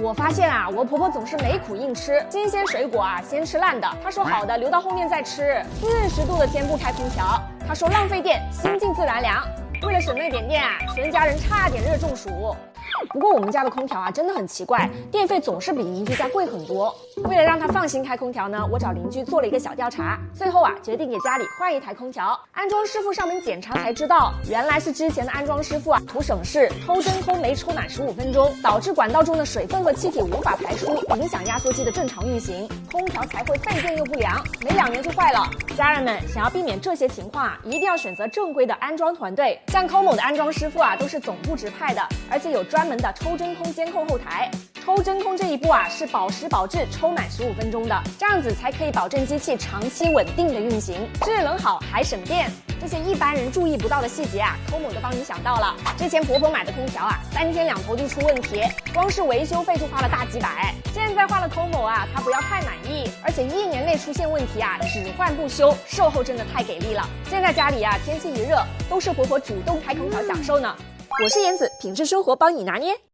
我发现啊，我婆婆总是没苦硬吃，新鲜水果啊先吃烂的，她说好的留到后面再吃。40度的天不开空调，她说浪费电，心静自然凉。为了省那点电啊，全家人差点热中暑。不过我们家的空调啊真的很奇怪，电费总是比邻居家贵很多。为了让他放心开空调呢，我找邻居做了一个小调查，最后啊决定给家里换一台空调。安装师傅上门检查才知道，原来是之前的安装师傅啊图省事，抽真空没抽满15分钟，导致管道中的水分和气体无法排出，影响压缩机的正常运行，空调才会费电又不良，没2年就坏了。家人们想要避免这些情况啊，一定要选择正规的安装团队，像Como的安装师傅啊都是总部直派的，而且有专门的抽真空监控后台。抽真空这一步啊是保时保质抽满15分钟的，这样子才可以保证机器长期稳定的运行，制冷好还省电。这些一般人注意不到的细节啊，Como都帮你想到了。之前婆婆买的空调啊，3天2头就出问题，光是维修费就花了大几百。现在换了 Como啊，她不要太满意，而且1年内出现问题啊，只换不修，售后真的太给力了。现在家里啊，天气一热，都是婆婆主动开空调享受呢。我是妍子，品质生活帮你拿捏。